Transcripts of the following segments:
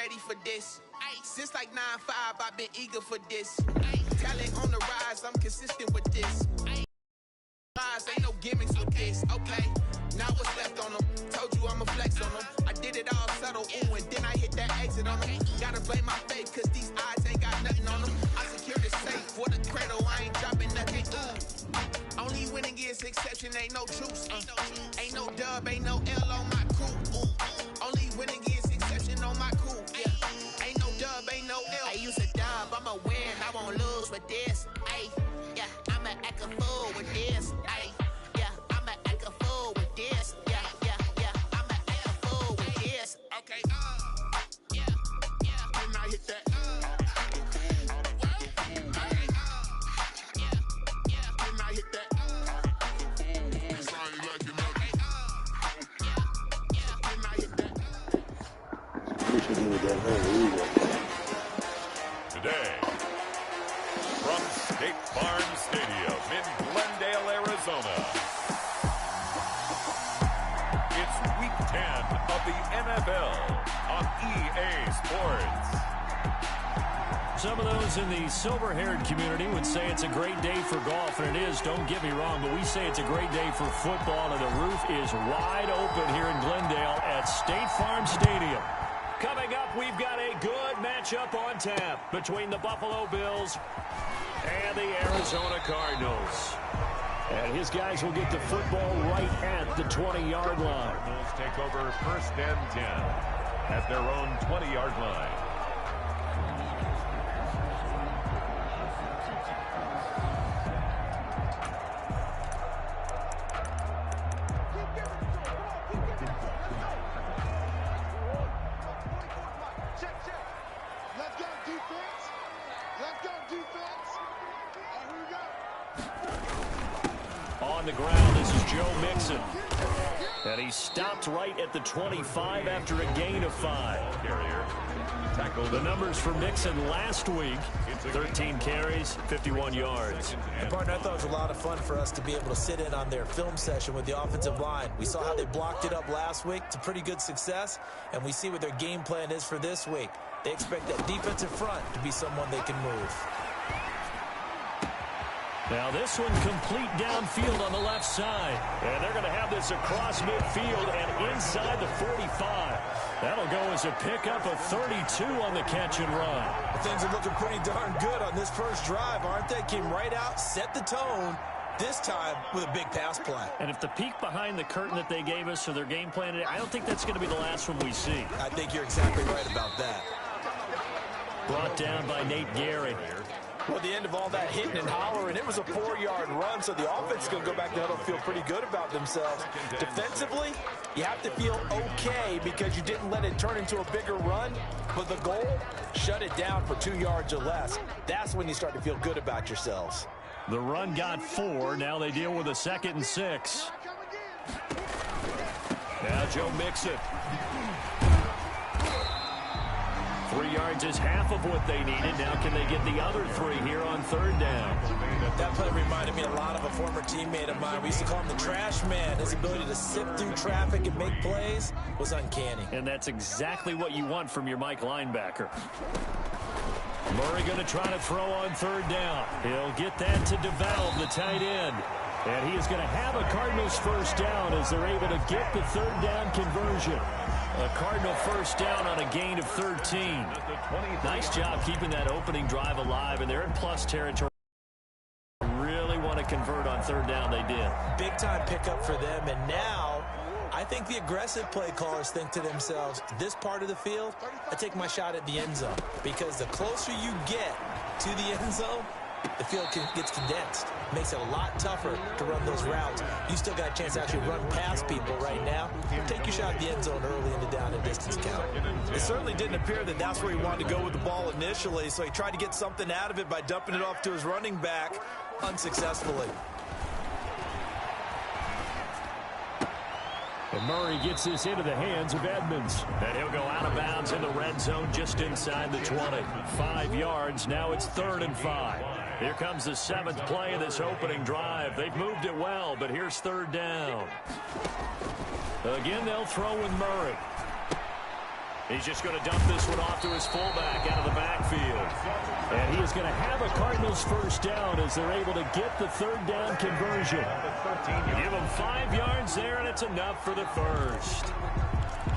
ready for this. Since like 9-5, I've been eager for this. Talent on the rise, I'm consistent with this. Ain't no gimmicks with this. Okay, now what's left on them? Told you I'ma flex on them. I did it all subtle, ooh, and then I hit that exit on them. Gotta blame my faith, cause these eyes ain't got nothing on them. I secure the safe for the cradle, I ain't dropping nothing. Ooh. Only winning is exception, ain't no truce. Ain't no dub, ain't no L on my crew. Ooh. Only winning is exception on my crew. Yeah. Ain't no dub, ain't no L. I use a dub, I'ma win, I won't lose with this. Ay, yeah, I'ma act a fool with this. Ay, yeah, I'ma act a fool with this. Yeah, I'ma act a fool with this. Okay, yeah, when I hit that. Today, from State Farm Stadium in Glendale, Arizona, it's Week 10 of the NFL on EA Sports. Some of those in the silver-haired community would say it's a great day for golf, and it is, don't get me wrong, but we say it's a great day for football, and the roof is wide open here in Glendale at State Farm Stadium. Coming up, we've got a good matchup on tap between the Buffalo Bills and the Arizona Cardinals. And his guys will get the football right at the 20-yard line. Cardinals take over first and 10 at their own 20-yard line. On the ground, this is Joe Mixon. And he stopped right at the 25 after a gain of 5. Carrier tackled. The numbers for Mixon last week, 13 carries, 51 yards. And partner, I thought it was a lot of fun for us to be able to sit in on their film session with the offensive line. We saw how they blocked it up last week to pretty good success, and we see what their game plan is for this week. They expect that defensive front to be someone they can move. Now this one complete downfield on the left side. And they're going to have this across midfield and inside the 45. That'll go as a pickup of 32 on the catch and run. Things are looking pretty darn good on this first drive, aren't they? Came right out, set the tone, this time with a big pass play. And if the peek behind the curtain that they gave us for their game plan today, I don't think that's going to be the last one we see. I think you're exactly right about that. Brought down by Nate Gehrig. Well, the end of all that hitting and hollering, it was a 4-yard run, so the offense is going to go back to huddle and feel pretty good about themselves. Defensively, you have to feel okay because you didn't let it turn into a bigger run, but the goal, shut it down for 2 yards or less. That's when you start to feel good about yourselves. The run got 4. Now they deal with a 2nd and 6. Now Joe Mixon. 3 yards is half of what they needed. Now can they get the other 3 here on 3rd down? That play reminded me a lot of a former teammate of mine. We used to call him the trash man. His ability to sift through traffic and make plays was uncanny. And that's exactly what you want from your Mike linebacker. Murray going to try to throw on 3rd down. He'll get that to DeValve, the tight end. And he is going to have a Cardinals first down as they're able to get the 3rd down conversion. A Cardinal first down on a gain of 13. Nice job keeping that opening drive alive, and they're in plus territory. Really want to convert on 3rd down. They did. Big-time pickup for them, and now I think the aggressive play callers think to themselves, this part of the field, I take my shot at the end zone, because the closer you get to the end zone, the field gets condensed. Makes it a lot tougher to run those routes. You still got a chance to actually run past people right now. Take your shot at the end zone early in the down and distance count. It certainly didn't appear that that's where he wanted to go with the ball initially, so he tried to get something out of it by dumping it off to his running back unsuccessfully. And Murray gets this into the hands of Edmonds. And he'll go out of bounds in the red zone just inside the 20. 5 yards. Now it's 3rd and 5. Here comes the 7th play of this opening drive. They've moved it well, but here's 3rd down. Again, they'll throw with Murray. He's just going to dump this one off to his fullback out of the backfield. And he is going to have a Cardinals first down as they're able to get the third down conversion. Give him 5 yards there, and it's enough for the first.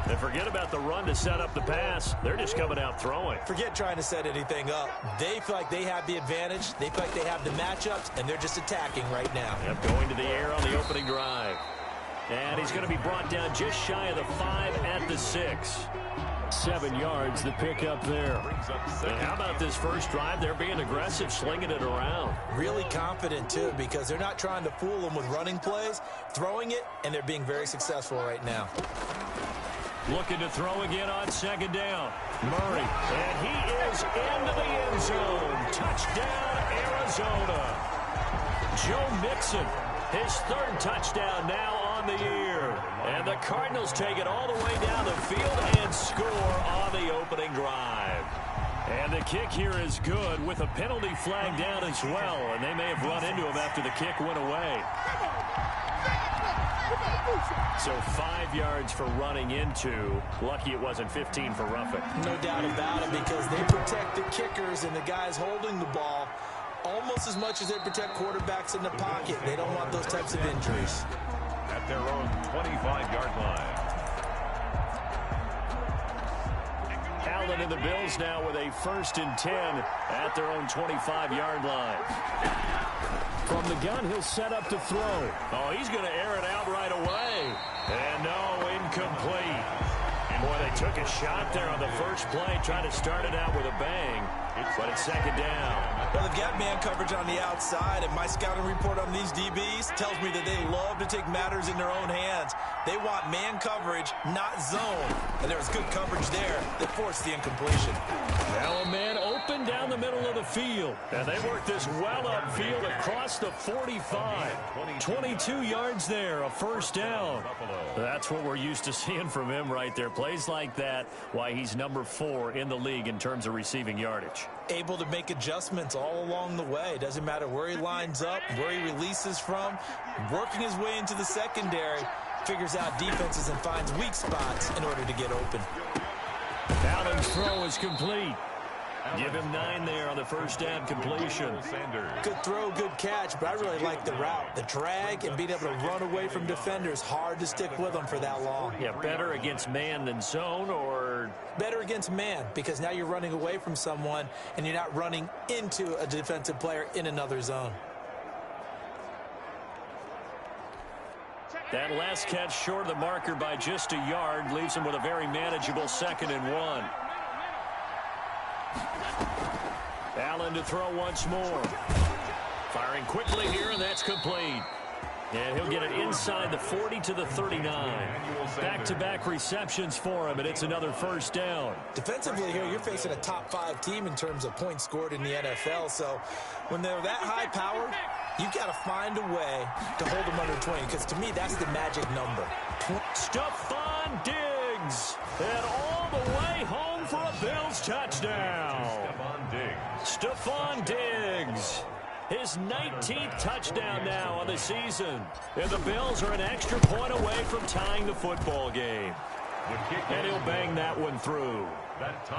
And forget about the run to set up the pass. They're just coming out throwing. Forget trying to set anything up. They feel like they have the advantage. They feel like they have the matchups, and they're just attacking right now. Yep, going to the air on the opening drive. And he's going to be brought down just shy of the 5 at the 6. 7 yards, the pickup there. And how about this first drive? They're being aggressive, slinging it around. Really confident, too, because they're not trying to fool them with running plays, throwing it, and they're being very successful right now. Looking to throw again on second down. Murray, and he is into the end zone. Touchdown, Arizona. Joe Mixon, his 3rd touchdown now on the year. And the Cardinals take it all the way down the field and score on the opening drive. And the kick here is good with a penalty flag down as well. And they may have run into him after the kick went away. So 5 yards for running into. Lucky it wasn't 15 for roughing. No doubt about it, because they protect the kickers and the guys holding the ball almost as much as they protect quarterbacks in the pocket. They don't want those types of injuries. At their own 25-yard line. Allen and the Bills now with a 1st and 10 at their own 25-yard line. From the gun, he'll set up to throw. Oh, he's going to air it out right away. And no, incomplete. And boy, they took a shot there on the first play, trying to start it out with a bang. But it's second down. Well, they've got man coverage on the outside, and my scouting report on these DBs tells me that they love to take matters in their own hands. They want man coverage, not zone. And there was good coverage there that forced the incompletion. Now a man open down the middle of the field. And they work this well upfield across the 45. 22 yards there, a first down. That's what we're used to seeing from him right there. Plays like that, why he's number 4 in the league in terms of receiving yardage. Able to make adjustments all along the way. Doesn't matter where he lines up, where he releases from. Working his way into the secondary, figures out defenses and finds weak spots in order to get open. Allen's throw is complete. Give him 9 there on the first down completion. Good throw, good catch, but I really like the route. The drag and being able to run away from defenders, hard to stick with them for that long. Yeah, better against man than zone, or? Better against man, because now you're running away from someone and you're not running into a defensive player in another zone. That last catch short of the marker by just a yard leaves him with a very manageable 2nd and 1. Allen to throw once more. Firing quickly here, and that's complete. And he'll get it inside the 40 to the 39. Back-to-back receptions for him, and it's another first down. Defensively here, you're facing a top 5 team in terms of points scored in the NFL. So when they're that high powered, you've got to find a way to hold them under 20, because to me, that's the magic number. Stephon Diggs, and all the way home for a Bills touchdown. Stephon Diggs, his 19th touchdown now on the season. And the Bills are an extra point away from tying the football game. And he'll bang that one through.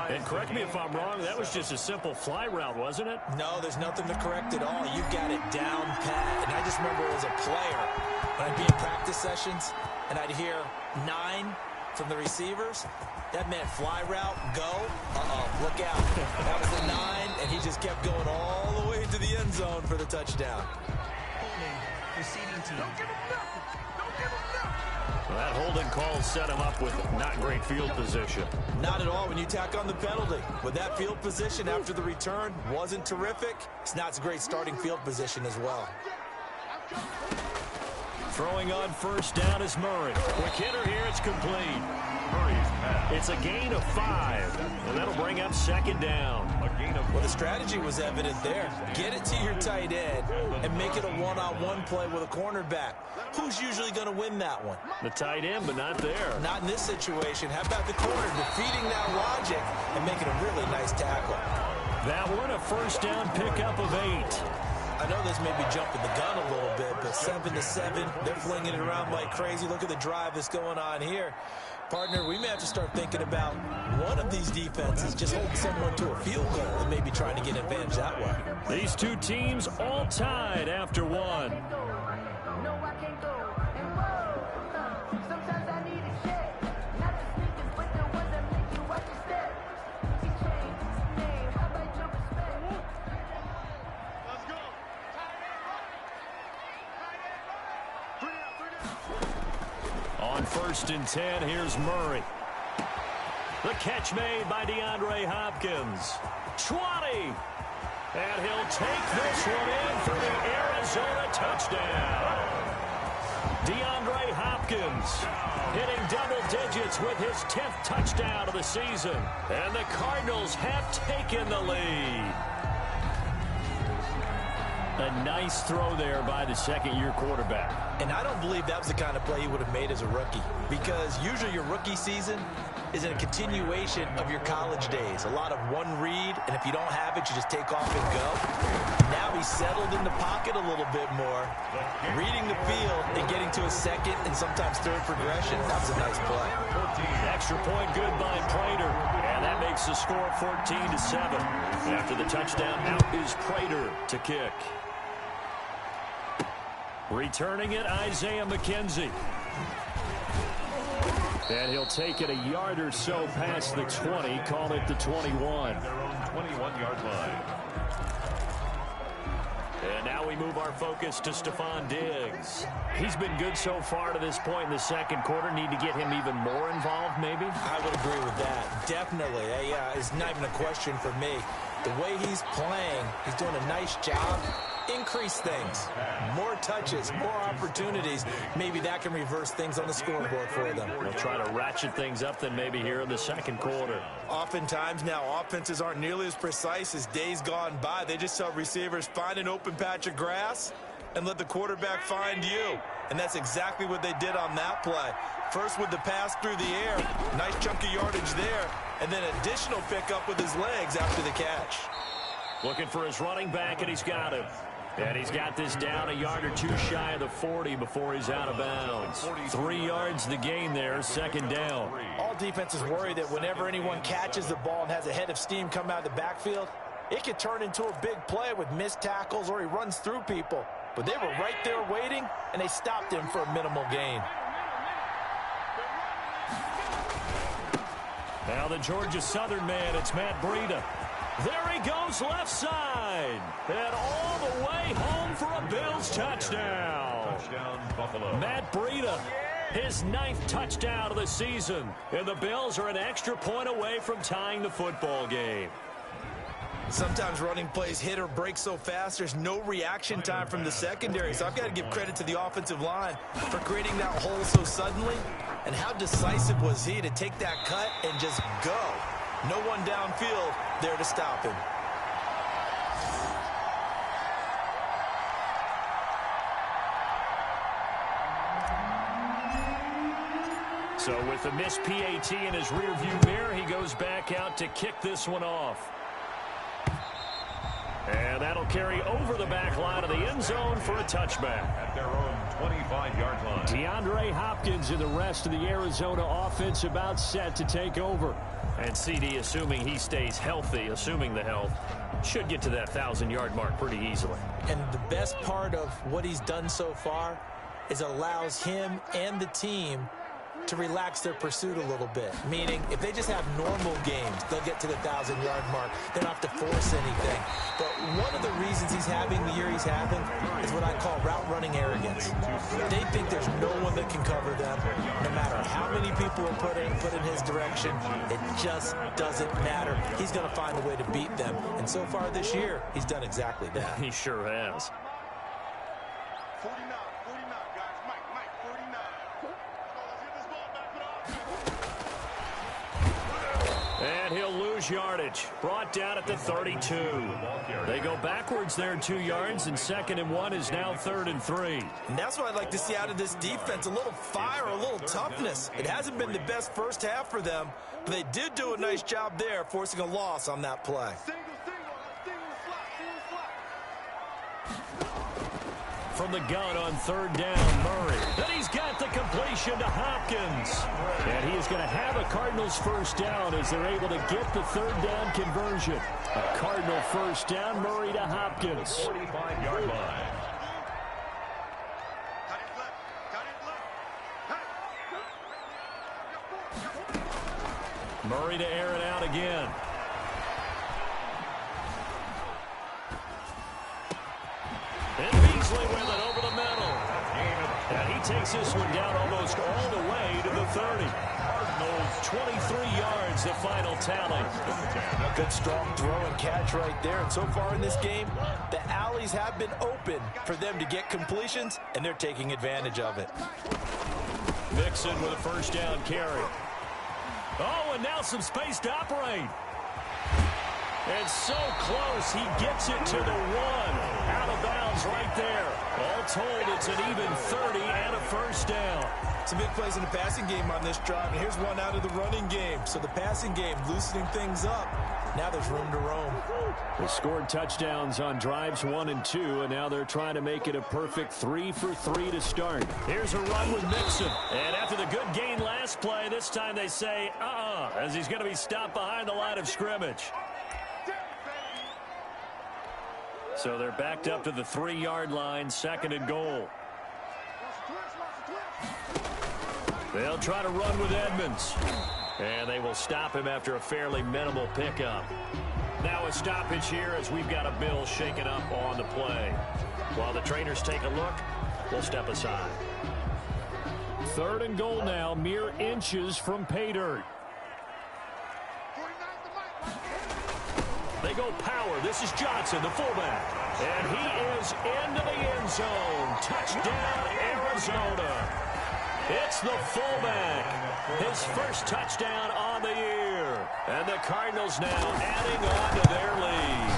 And correct me if I'm wrong, that was just a simple fly route, wasn't it? No, there's nothing to correct at all. You've got it down pat. And I just remember as a player, when I'd be in practice sessions, and I'd hear 9 from the receivers. That meant fly route, go. Look out. That was the 9, and he just kept going all the way to the end zone for the touchdown. Well, that holding call set him up with not great field position. Not at all when you tack on the penalty. With that field position after the return wasn't terrific. It's not a great starting field position as well. Throwing on first down is Murray. Quick hitter here, it's complete. It's a gain of 5, and that'll bring up second down. Well, the strategy was evident there. Get it to your tight end and make it a one-on-one play with a cornerback. Who's usually going to win that one? The tight end, but not there. Not in this situation. How about the corner defeating that logic and making a really nice tackle? That one, a first down pickup of 8. I know this may be jumping the gun a little bit, but 7-7, they're flinging it around like crazy. Look at the drive that's going on here. Partner, we may have to start thinking about one of these defenses just holding someone to a field goal and maybe trying to get an advantage that way. These two teams all tied after one. On 1st and 10, here's Murray. The catch made by DeAndre Hopkins. 20. And he'll take this one in for the Arizona touchdown. DeAndre Hopkins hitting double digits with his 10th touchdown of the season. And the Cardinals have taken the lead. A nice throw there by the second-year quarterback. And I don't believe that was the kind of play he would have made as a rookie, because usually your rookie season is a continuation of your college days. A lot of one read, and if you don't have it, you just take off and go. Now he's settled in the pocket a little bit more, reading the field and getting to a second and sometimes third progression. That was a nice play. Extra point good by Prater. And that makes the score 14-7. After the touchdown, out is Prater to kick. Returning it, Isaiah McKenzie. And he'll take it a yard or so past the 20, call it the 21. Their own 21-yard line. And now we move our focus to Stephon Diggs. He's been good so far to this point in the second quarter. Need to get him even more involved, maybe? I would agree with that. Definitely. It's not even a question for me. The way he's playing, he's doing a nice job. Increase things. More touches, more opportunities. Maybe that can reverse things on the scoreboard for them. We'll try to ratchet things up then maybe here in the second quarter. Oftentimes now, offenses aren't nearly as precise as days gone by. They just tell receivers, find an open patch of grass and let the quarterback find you. And that's exactly what they did on that play. First with the pass through the air. Nice chunk of yardage there. And then additional pickup with his legs after the catch. Looking for his running back, and he's got him. And he's got this down a yard or two shy of the 40 before he's out of bounds. 3 yards the gain there, second down. All defenses worry that whenever anyone catches the ball and has a head of steam come out of the backfield, it could turn into a big play with missed tackles or he runs through people. But they were right there waiting, and they stopped him for a minimal gain. Now the Georgia Southern man, it's Matt Breida. There he goes left side. And all the way home for a Bills touchdown. Touchdown, Buffalo. Matt Breida, his 9th touchdown of the season. And the Bills are an extra point away from tying the football game. Sometimes running plays hit or break so fast, there's no reaction time from the secondary. So I've got to give credit to the offensive line for creating that hole so suddenly. And how decisive was he to take that cut and just go? No one downfield there to stop him. So with the missed PAT in his rearview mirror, he goes back out to kick this one off. And that'll carry over the back line of the end zone for a touchback. At their own 25-yard line. DeAndre Hopkins and the rest of the Arizona offense about set to take over. And CD, assuming he stays healthy, assuming the health, should get to that 1,000-yard mark pretty easily. And the best part of what he's done so far is allows him and the team to relax their pursuit a little bit. Meaning, if they just have normal games, they'll get to the 1,000-yard mark. They don't have to force anything. But one of the reasons he's having the year he's having is what I call route running arrogance. They think there's no one that can cover them. No matter how many people are put in his direction, it just doesn't matter. He's going to find a way to beat them. And so far this year, he's done exactly that. He sure has. 49, guys. Mike, 49. Let's get this ball back to the offense. And he'll lose yardage. Brought down at the 32. They go backwards there 2 yards, and 2nd and 1 is now 3rd and 3. And that's what I'd like to see out of this defense, a little fire, a little toughness. It hasn't been the best first half for them, but they did do a nice job there, forcing a loss on that play. Single slot. from the gun on third down. Murray. Then he's got the completion to Hopkins. And he is going to have a Cardinals first down as they're able to get the third down conversion. A Cardinal first down, Murray to Hopkins. 45-yard line. Murray to air it out again. And Beasley with it over the middle. And he takes this one down almost all the way to the 30. Cardinals 23 yards, the final tally. Good strong throw and catch right there. And so far in this game, the alleys have been open for them to get completions, and they're taking advantage of it. Mixon with a first down carry. Oh, and now some space to operate. And so close, he gets it to the 1. Out of bounds right there. All told, it's an even 30 and a first down. Some big plays in the passing game on this drive, and here's one out of the running game. So the passing game loosening things up. Now there's room to roam. They scored touchdowns on drives 1 and 2, and now they're trying to make it a perfect 3 for 3 to start. Here's a run with Mixon. And after the good gain last play, this time they say, as he's going to be stopped behind the line of scrimmage. So they're backed up to the 3-yard line, second and goal. They'll try to run with Edmonds. And they will stop him after a fairly minimal pickup. Now a stoppage here as we've got a Bill shaken up on the play. While the trainers take a look, we'll step aside. Third and goal now, mere inches from pay dirt. They go power. This is Johnson, the fullback. And he is into the end zone. Touchdown, Arizona. It's the fullback. His first touchdown on the year. And the Cardinals now adding on to their lead.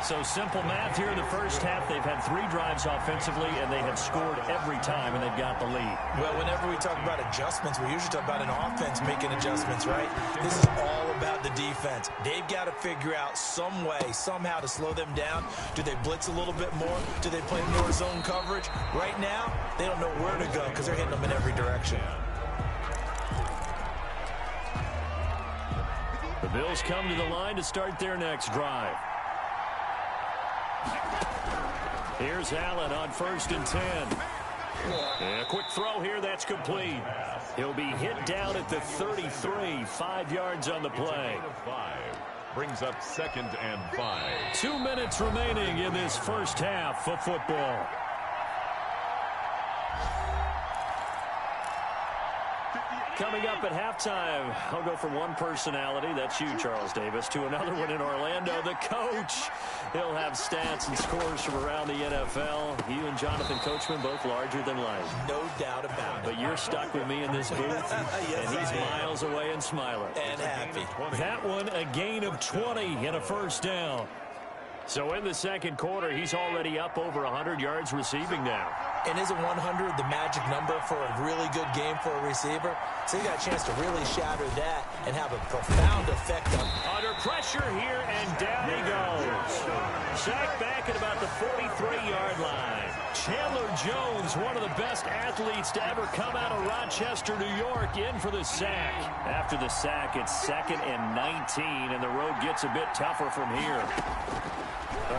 So simple math here in the first half. They've had 3 drives offensively, and they have scored every time, and they've got the lead. Well, whenever we talk about adjustments, we usually talk about an offense making adjustments, right? This is all about the defense. They've got to figure out some way, somehow to slow them down. Do they blitz a little bit more? Do they play more zone coverage? Right now, they don't know where to go because they're hitting them in every direction. The Bills come to the line to start their next drive. Here's Allen on 1st and 10. And a quick throw here, that's complete. He'll be hit down at the 33, 5 yards on the play. Brings up 2nd and 5. 2 minutes remaining in this first half of football. Coming up at halftime, I'll go from one personality, that's you, Charles Davis, to another one in Orlando, the coach. He'll have stats and scores from around the NFL. You and Jonathan Coachman, both larger than life. No doubt about it. But you're stuck with me in this booth, yes, and he's miles away and smiling. And happy. That one, a gain of 20 and a first down. So in the second quarter, he's already up over 100 yards receiving now. And isn't 100 the magic number for a really good game for a receiver? So he got a chance to really shatter that and have a profound effect on. Under pressure here, and down he goes. Sacked back at about the 43-yard line. Chandler Jones, one of the best athletes to ever come out of Rochester, New York, in for the sack. After the sack, it's 2nd and 19, and the road gets a bit tougher from here.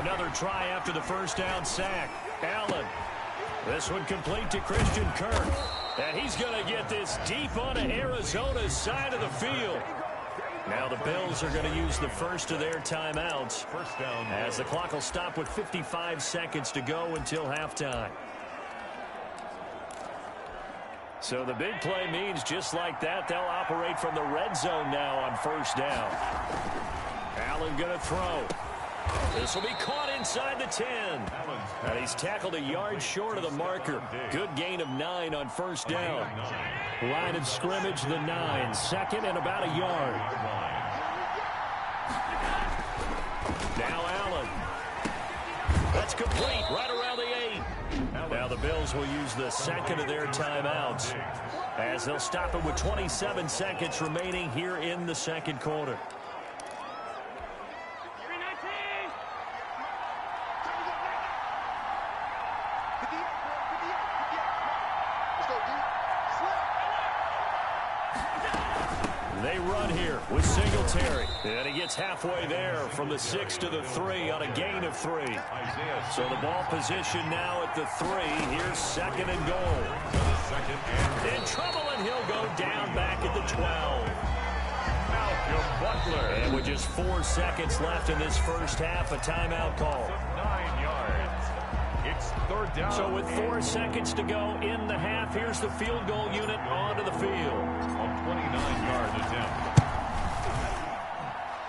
Another try after the first down sack. Allen. This one complete to Christian Kirk. And he's going to get this deep onto Arizona's side of the field. Now the Bills are going to use the first of their timeouts. First down. As the clock will stop with 55 seconds to go until halftime. So the big play means just like that, they'll operate from the red zone now on first down. Allen going to throw. This will be caught inside the 10. And he's tackled a yard short of the marker. Good gain of 9 on first down. Line of scrimmage, the 9. 2nd and about a yard. Now Allen. That's complete right around the 8. Now the Bills will use the second of their timeouts as they'll stop it with 27 seconds remaining here in the second quarter. Let's go, D. They run here with Singletary. And he gets halfway there from the 6 to the 3 on a gain of 3. So the ball position now at the 3. Here's second and goal. In trouble, and he'll go down back at the 12. Malcolm Butler. And with just 4 seconds left in this first half, a timeout call. 9 yards. It's third down. So with 4 seconds to go in the half, here's the field goal unit onto the field. A 29-yard attempt.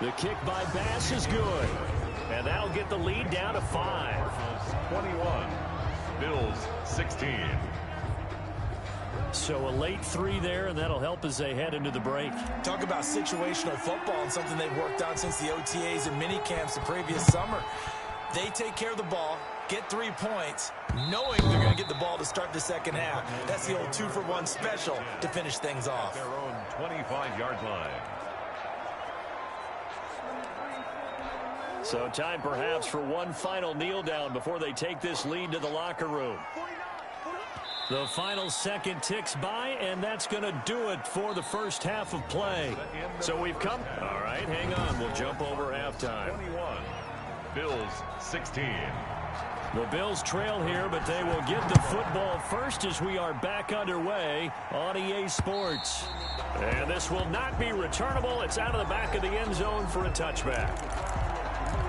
The kick by Bass is good. And that'll get the lead down to 5. 21. Bills 16. So a late 3 there, and that'll help as they head into the break. Talk about situational football and something they've worked on since the OTAs and mini camps the previous summer. They take care of the ball, get 3 points, knowing they're going to get the ball to start the second half. That's the old 2-for-1 special to finish things off. Their own 25-yard line. So time perhaps for one final kneel down before they take this lead to the locker room. The final second ticks by, and that's going to do it for the first half of play. So we've come. All right, hang on. We'll jump over halftime. 21. Bills 16. The Bills trail here, but they will get the football first as we are back underway on EA Sports. And this will not be returnable. It's out of the back of the end zone for a touchback.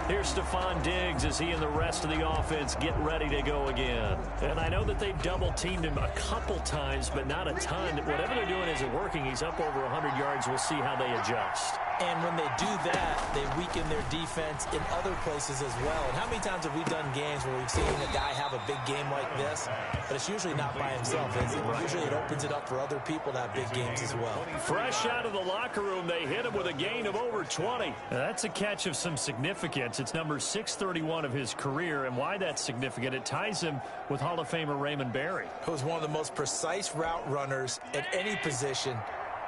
Here's Stephon Diggs as he and the rest of the offense get ready to go again. And I know that they've double-teamed him a couple times, but not a ton. Whatever they're doing isn't working. He's up over 100 yards. We'll see how they adjust. And when they do that, they weaken their defense in other places as well. And how many times have we done games where we've seen a guy have a big game like this, but it's usually not by himself, is it? Usually it opens it up for other people to have big games as well. Fresh out of the locker room, they hit him with a gain of over 20. That's a catch of some significance. It's number 631 of his career, and why that's significant, it ties him with Hall of Famer Raymond Berry. Who was one of the most precise route runners at any position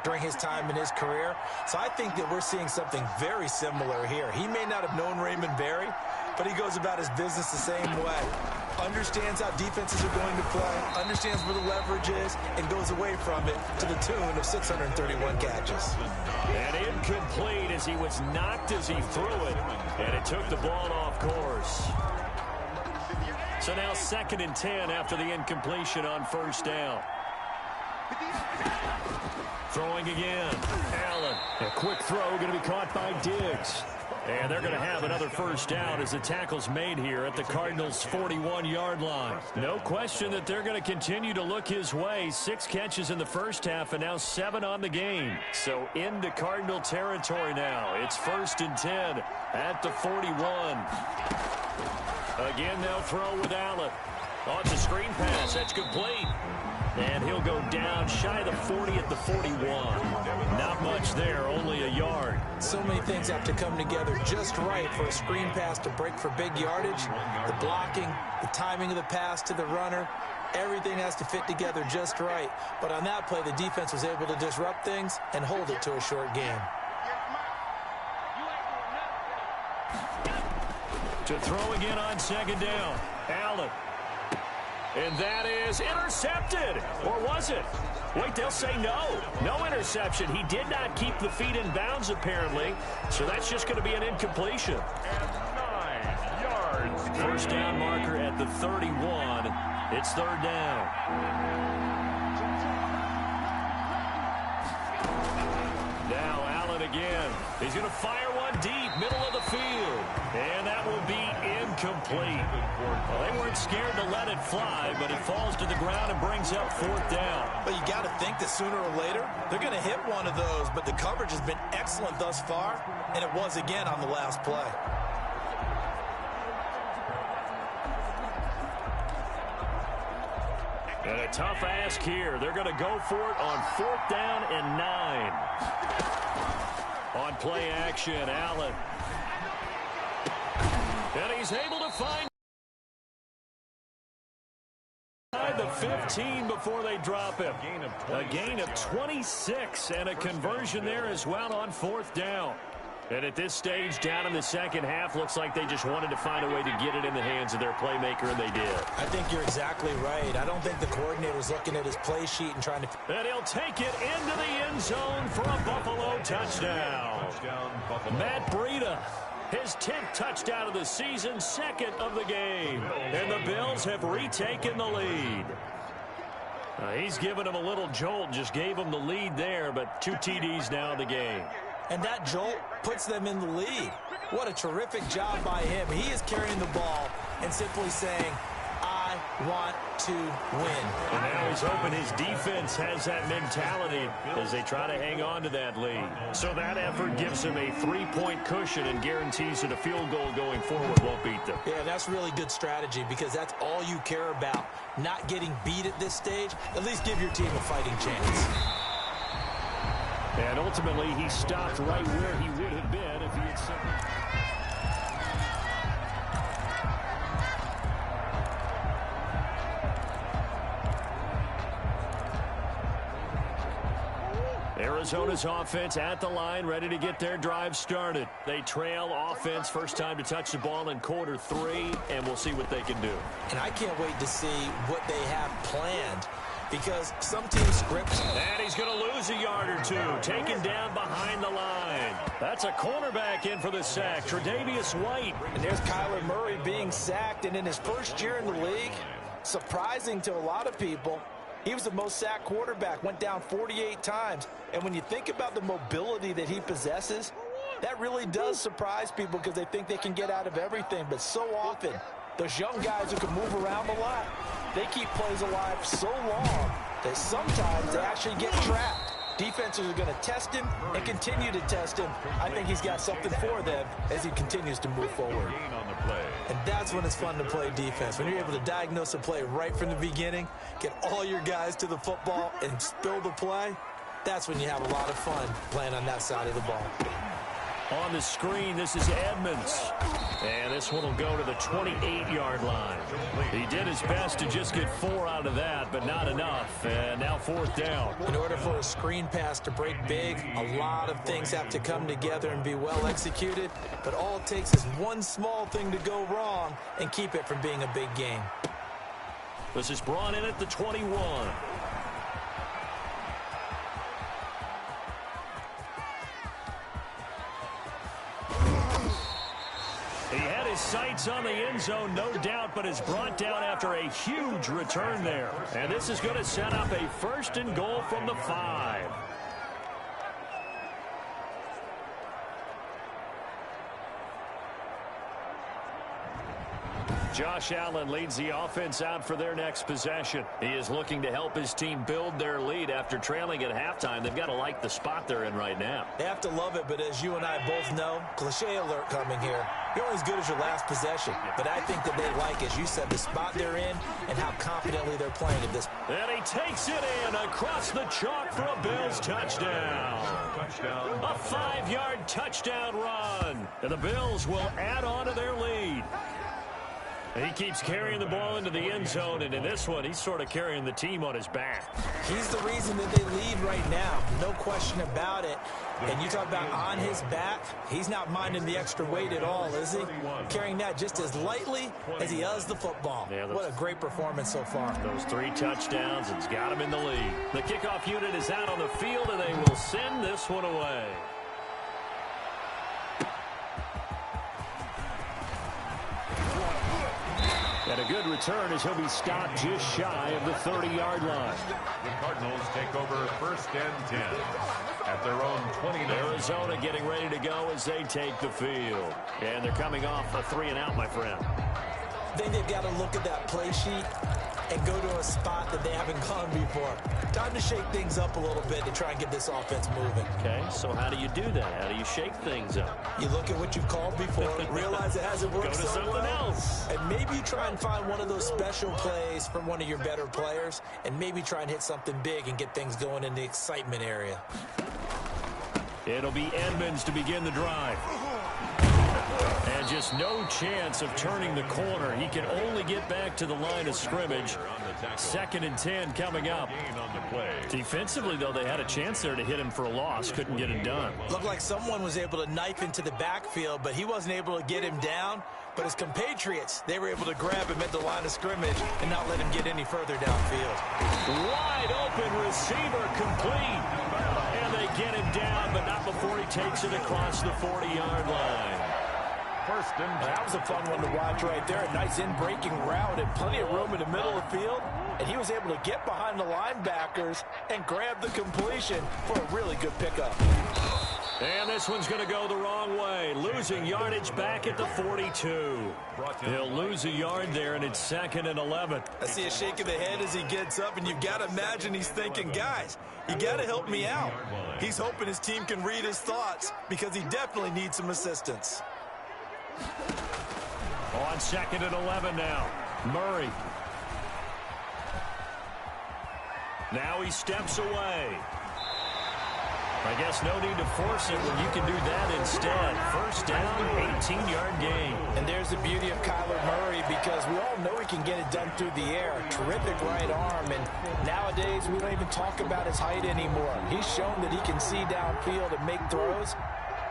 during his time in his career. So I think that we're seeing something very similar here. He may not have known Raymond Berry, but he goes about his business the same way. Understands how defenses are going to play, understands where the leverage is, and goes away from it to the tune of 631 catches. And incomplete as he was knocked as he threw it, and it took the ball off course. So now 2nd and 10 after the incompletion on first down. Throwing again. Allen. A quick throw going to be caught by Diggs. And they're going to have another first down as the tackle's made here at the Cardinals' 41-yard line. No question that they're going to continue to look his way. 6 catches in the first half and now 7 on the game. So into Cardinal territory now. It's 1st and 10 at the 41. Again, they'll throw with Allen. Oh, it's a screen pass. That's complete. And he'll go down shy of the 40 at the 41. Not much there, only a yard. So many things have to come together just right for a screen pass to break for big yardage. The blocking, the timing of the pass to the runner, everything has to fit together just right. But on that play, the defense was able to disrupt things and hold it to a short game. To throw again on 2nd down. Allen. And that is intercepted. Or was it? Wait, they'll say no. No interception. He did not keep the feet in bounds, apparently. So that's just going to be an incompletion. And 9 yards. First down marker at the 31. It's 3rd down. Now Allen again. He's going to fire one deep, middle of the field. And that will be incomplete. Well, they weren't scared to let it fly, but it falls to the ground and brings up 4th down. But you got to think that sooner or later, they're going to hit one of those. But the coverage has been excellent thus far, and it was again on the last play. And a tough ask here. They're going to go for it on 4th down and 9. On play action, Allen. And he's able to find the 15 before they drop him. A gain of 26 and a conversion there as well on 4th down. And at this stage, down in the second half, looks like they just wanted to find a way to get it in the hands of their playmaker, and they did. I think you're exactly right. I don't think the coordinator's looking at his play sheet and trying to... And he'll take it into the end zone for a Buffalo touchdown. Matt Breida, his 10th touchdown of the season, 2nd of the game. And the Bills have retaken the lead. He's given him a little jolt, just gave him the lead there, but 2 TDs now in the game. And that jolt puts them in the lead. What a terrific job by him. He is carrying the ball and simply saying, I want to win. And now he's hoping his defense has that mentality as they try to hang on to that lead. So that effort gives him a 3-point cushion and guarantees that a field goal going forward won't beat them. Yeah, that's really good strategy because that's all you care about. Not getting beat at this stage. At least give your team a fighting chance. And ultimately, he stopped right where he would have been if he had simply... Arizona's offense at the line, ready to get their drive started. They trail offense, first time to touch the ball in quarter 3, and we'll see what they can do. And I can't wait to see what they have planned because some teams script. And he's going to lose a yard or 2, taken down behind the line. That's a cornerback in for the sack, Tre'Davious White. And there's Kyler Murray being sacked, and in his first year in the league, surprising to a lot of people, he was the most sacked quarterback, went down 48 times. And when you think about the mobility that he possesses, that really does surprise people because they think they can get out of everything. But so often, those young guys who can move around a lot, they keep plays alive so long that sometimes they actually get trapped. Defenses are going to test him and continue to test him. I think he's got something for them as he continues to move forward. And that's when it's fun to play defense. When you're able to diagnose a play right from the beginning, get all your guys to the football and spill the play, that's when you have a lot of fun playing on that side of the ball. On the screen, this is Edmonds. And this one will go to the 28-yard line. He did his best to just get 4 out of that, but not enough. And now 4th down. In order for a screen pass to break big, a lot of things have to come together and be well executed. But all it takes is one small thing to go wrong and keep it from being a big game. This is Braun in at the 21. He had his sights on the end zone, no doubt, but is brought down after a huge return there. And this is going to set up a 1st and goal from the 5. Josh Allen leads the offense out for their next possession. He is looking to help his team build their lead after trailing at halftime. They've got to like the spot they're in right now. They have to love it, but as you and I both know, cliche alert coming here. You're only as good as your last possession. But I think that they like, as you said, the spot they're in and how confidently they're playing at this. And he takes it in across the chalk for a Bills touchdown. A 5-yard touchdown run. And the Bills will add on to their lead. He keeps carrying the ball into the end zone, and in this one, he's sort of carrying the team on his back. He's the reason that they lead right now, no question about it. And you talk about on his back, he's not minding the extra weight at all, is he? Carrying that just as lightly as he does the football. Yeah, what a great performance so far. Those 3 touchdowns, it's got him in the lead. The kickoff unit is out on the field, and they will send this one away. And a good return as he'll be stopped just shy of the 30-yard line. The Cardinals take over 1st and 10 at their own 29. Arizona getting ready to go as they take the field. And they're coming off a 3-and-out, my friend. I think they've got to look at that play sheet and go to a spot that they haven't gone before. Time to shake things up a little bit to try and get this offense moving. Okay, so how do you do that? How do you shake things up? You look at what you've called before, realize it hasn't worked so well, something else. And maybe you try and find one of those special plays from one of your better players, and maybe try and hit something big and get things going in the excitement area. It'll be Edmonds to begin the drive. And just no chance of turning the corner. He can only get back to the line of scrimmage. 2nd and 10 coming up. Defensively, though, they had a chance there to hit him for a loss. Couldn't get it done. Looked like someone was able to knife into the backfield, but he wasn't able to get him down. But his compatriots, they were able to grab him at the line of scrimmage and not let him get any further downfield. Wide open receiver complete. And they get him down, but not before he takes it across the 40-yard line. That was a fun one to watch right there. A nice in-breaking route and plenty of room in the middle of the field. And he was able to get behind the linebackers and grab the completion for a really good pickup. And this one's going to go the wrong way. Losing yardage back at the 42. He'll lose a yard there, and it's 2nd and 11. I see a shake of the head as he gets up, and you've got to imagine he's thinking, guys, you got to help me out. He's hoping his team can read his thoughts because he definitely needs some assistance. On 2nd and 11 now. Murray. Now he steps away. I guess no need to force it when you can do that instead. First down, 18-yard gain. And there's the beauty of Kyler Murray because we all know he can get it done through the air. Terrific right arm, and nowadays we don't even talk about his height anymore. He's shown that he can see downfield and make throws,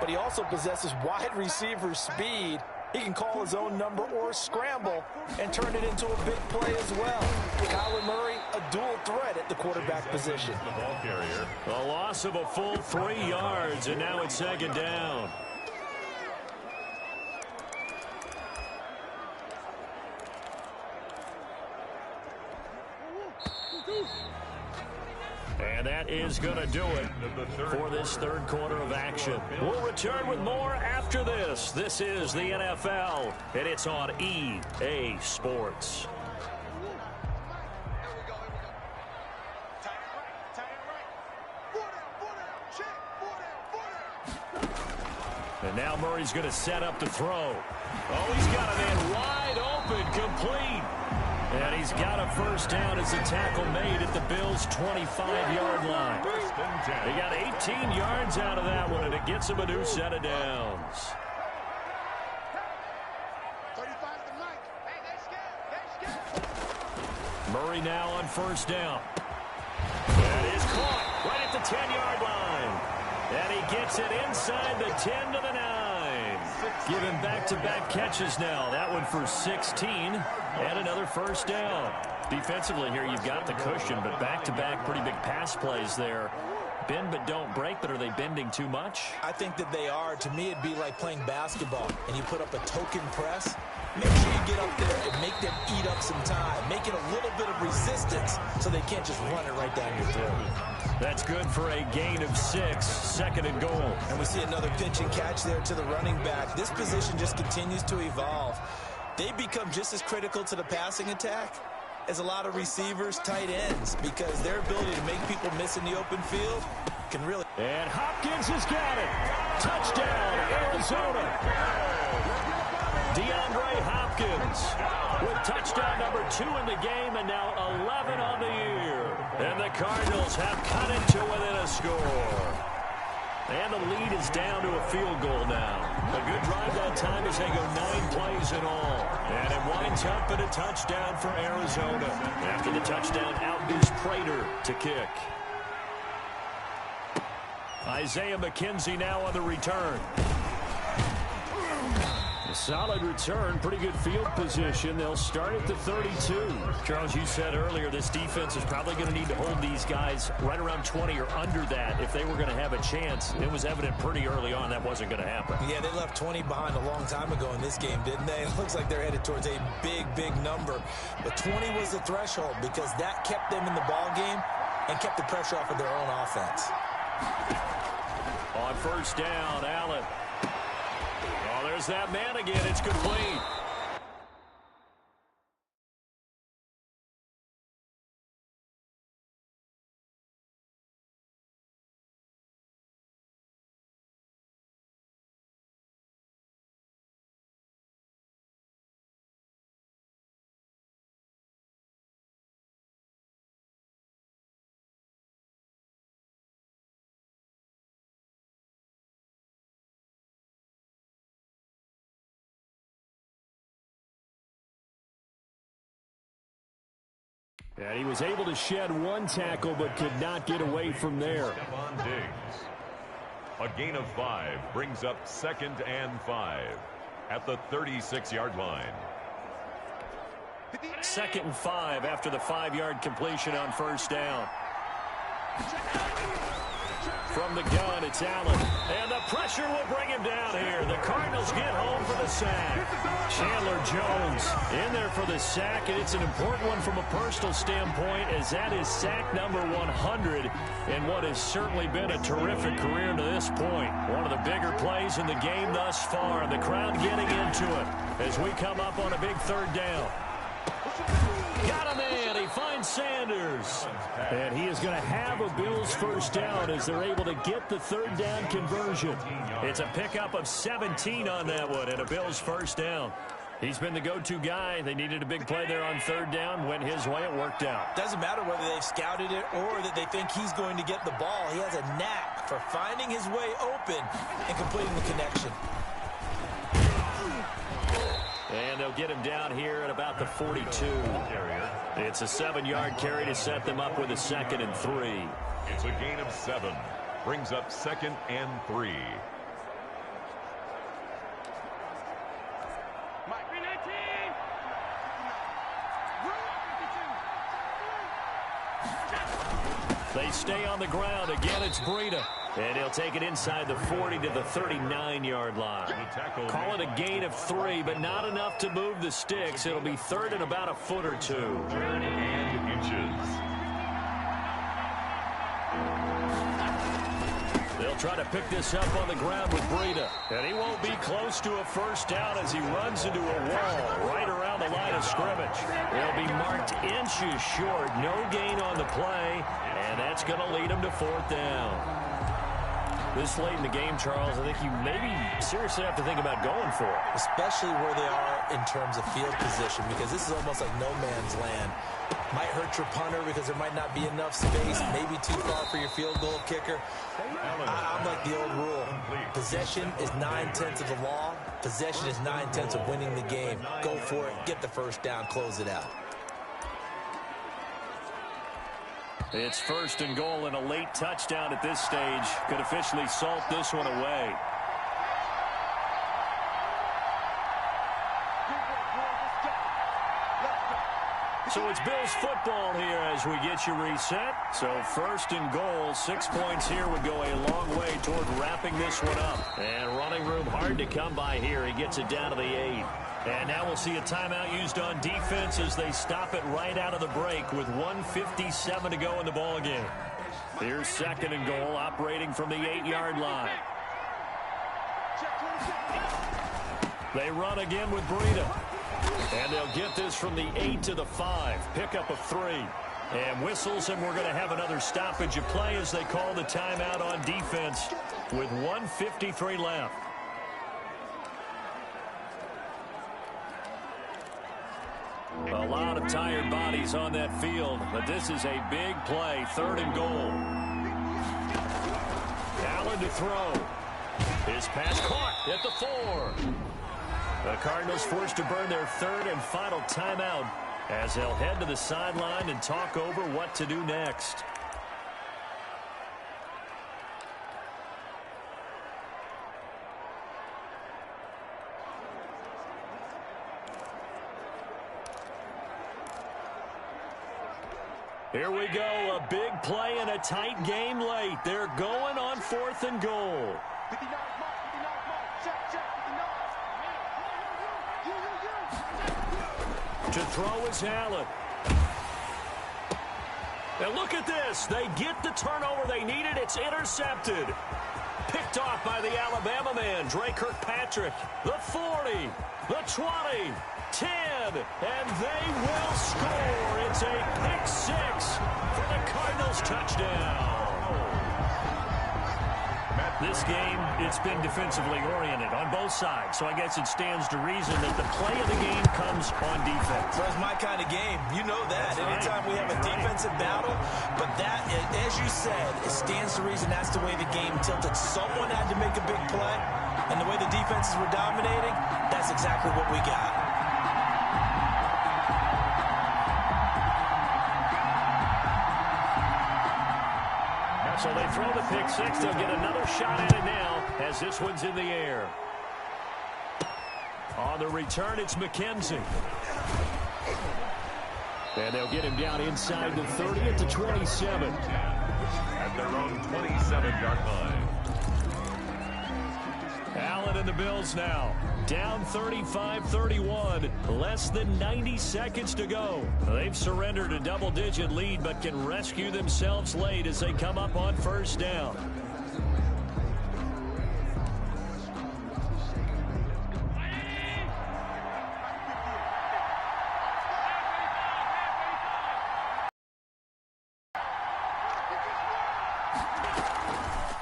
but he also possesses wide receiver speed. He can call his own number or scramble and turn it into a big play as well. Kyler Murray, a dual threat at the quarterback position. A loss of a full 3 yards, and now it's 2nd down. And that is going to do it for this 3rd quarter of action. We'll return with more after this. This is the NFL, and it's on EA Sports. And now Murray's going to set up the throw. Oh, he's got a man wide open, complete. And he's got a first down as a tackle made at the Bills' 25-yard line. He got 18 yards out of that one, and it gets him a new set of downs. Murray now on first down. That is caught right at the 10-yard line. And he gets it inside the 10 to the 9. Giving back-to-back catches now. That one for 16 and another first down. Defensively here, you've got the cushion, but back-to-back pretty big pass plays there. Bend but don't break, but are they bending too much? I think that they are. To me, it'd be like playing basketball, and you put up a token press. Make sure you get up there and make them eat up some time. Make it a little bit of resistance so they can't just run it right down your throat. That's good for a gain of 6, 2nd and goal. And we see another pitch and catch there to the running back. This position just continues to evolve. They become just as critical to the passing attack as a lot of receivers, tight ends, because their ability to make people miss in the open field can really... And Hopkins has got it. Touchdown, Arizona. DeAndre Hopkins with touchdown number 2 in the game and now 11 on the year. And the Cardinals have cut it to within a score. And the lead is down to a field goal now. A good drive that time as they go 9 plays in all. And it winds up in a touchdown for Arizona. After the touchdown, out is Prater to kick. Isaiah McKenzie now on the return. A solid return, pretty good field position. They'll start at the 32. Charles, you said earlier this defense is probably going to need to hold these guys right around 20 or under that if they were going to have a chance. It was evident pretty early on that wasn't going to happen. Yeah, they left 20 behind a long time ago in this game, didn't they? It looks like they're headed towards a big number. But 20 was the threshold because that kept them in the ball game and kept the pressure off of their own offense. On first down, Allen. Oh, there's that man again. It's complete. And he was able to shed one tackle but could not get away from there. Stephon Diggs. A gain of 5 brings up 2nd and 5 at the 36-yard line. 2nd and 5 after the 5-yard completion on first down. From the gun, it's Allen. And the pressure will bring him down here. The Cardinals get home for the sack. Chandler Jones in there for the sack, and it's an important one from a personal standpoint as that is sack number 100 in what has certainly been a terrific career to this point. One of the bigger plays in the game thus far, and the crowd getting into it as we come up on a big 3rd down. Got a man. He finds Sanders. And he is going to have a Bills first down as they're able to get the 3rd down conversion. It's a pickup of 17 on that one and a Bills first down. He's been the go-to guy. They needed a big play there on 3rd down. Went his way. It worked out. Doesn't matter whether they've scouted it or that they think he's going to get the ball. He has a knack for finding his way open and completing the connection. And they'll get him down here at about the 42. It's a 7-yard carry to set them up with a 2nd and 3. It's a gain of 7. Brings up 2nd and 3. They stay on the ground. Again, it's Breida. And he'll take it inside the 40 to the 39-yard line. Call it a gain of 3, but not enough to move the sticks. It'll be 3rd and about a foot or 2. 3rd and inches. They'll try to pick this up on the ground with Breida. And he won't be close to a first down as he runs into a wall right around the line of scrimmage. They'll be marked inches short. No gain on the play, and that's going to lead him to 4th down. This late in the game, Charles, I think you maybe seriously have to think about going for it. Especially where they are in terms of field position, because this is almost like no man's land. Might hurt your punter because there might not be enough space, maybe too far for your field goal kicker. I'm like the old rule. Possession is 9/10 of the law. Possession is 9/10 of winning the game. Go for it, get the first down, close it out. It's 1st and goal, and a late touchdown at this stage could officially salt this one away. So it's Bills football here as we get you reset. So 1st and goal, 6 points here would go a long way toward wrapping this one up. And running room hard to come by here. He gets it down to the 8. And now we'll see a timeout used on defense as they stop it right out of the break with 1:57 to go in the ball game. Here's 2nd and goal, operating from the 8-yard line. They run again with Breida. And they'll get this from the 8 to the 5. Pickup of 3. And whistles, and we're going to have another stoppage of play as they call the timeout on defense with 1:53 left. A lot of tired bodies on that field, but this is a big play. 3rd and goal. Allen to throw. His pass caught at the 4. The Cardinals forced to burn their 3rd and final timeout as they'll head to the sideline and talk over what to do next. Here we go, a big play and a tight game late. They're going on 4th and goal. 59, mark, check, 59. To throw is Allen. And look at this. They get the turnover they needed. It's intercepted. Picked off by the Alabama man, Dre Kirkpatrick. The 40, the 20, 10, and they will score. It's a pick 6 for the Cardinals touchdown. This game, it's been defensively oriented on both sides, so I guess it stands to reason that the play of the game comes on defense. Well, it's my kind of game. You know that. Anytime we have a defensive battle, but that, as you said, it stands to reason that's the way the game tilted. Someone had to make a big play, and the way the defenses were dominating, that's exactly what we got. So they throw the pick six. They'll get another shot at it now as this one's in the air. On the return, it's McKenzie. And they'll get him down inside the 30 at the 27. At their own 27-yard line. Allen and the Bills now. Down 35-31. Less than 90 seconds to go. They've surrendered a double-digit lead but can rescue themselves late as they come up on first down.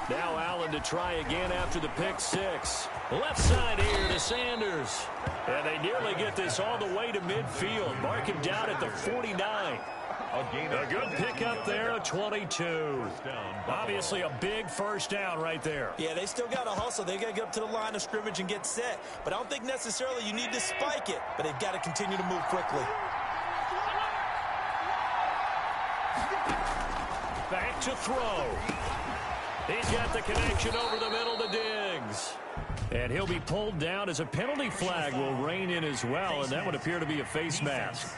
Now Allen to try again after the pick six. Left side here to Sanders. And they nearly get this all the way to midfield. Mark him down at the 49. A good pickup there, a 22. Obviously a big first down right there. Yeah, they still got to hustle. They got to get up to the line of scrimmage and get set. But I don't think necessarily you need to spike it. But they've got to continue to move quickly. Back to throw. He's got the connection over the middle to Diggs. And he'll be pulled down as a penalty flag will rein in as well, and that would appear to be a face mask.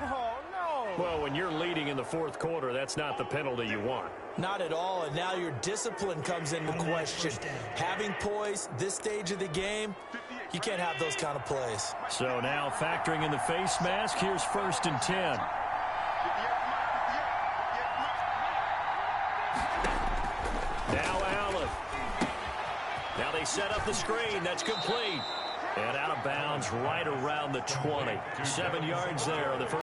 Oh, no. Well, when you're leading in the fourth quarter, that's not the penalty you want. Not at all, and now your discipline comes into question. Having poise this stage of the game, you can't have those kind of plays. So now factoring in the face mask, here's 1st and 10. Now Allen. Now they set up the screen. That's complete. And out of bounds right around the 20. 7 yards there on the first.